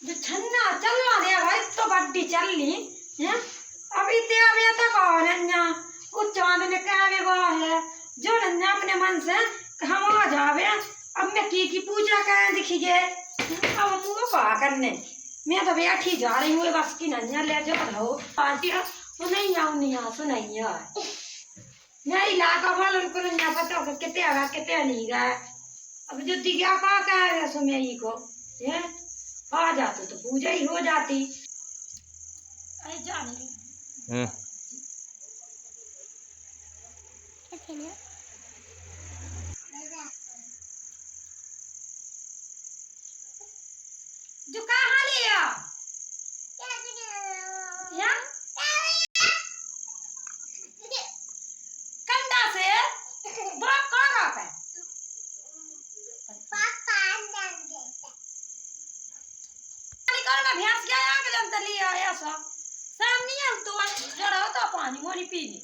जो छन्ना चलना दे भाई तो बड्डी चल ली हैं। अभी ते अभी तक और अन्या कुछ चांद ने क्या वे है जो नन्या अपने मन से हम आ जावे। अब मैं की पूजा करें दिखिए अब मुँह पा करने मैं तो बैठी जा रही हूँ बस की नन्या ले जो रहो पार्टी नहीं आऊँ नहीं आ सुनाई यार मैं इलाका वालों को नहीं पता होगा कितने आगा कितने नहीं गए। अब जो दिया का है सुमेई को ये आ जाते तो पूजा ही हो जाती। अरे जाने जो कहाँ लिया या कंधा से बाप कहाँ रखा है मैं भैंस क्या आके जनता लिया ऐसा सामने है तो जरा तो पानी मोरी पीनी।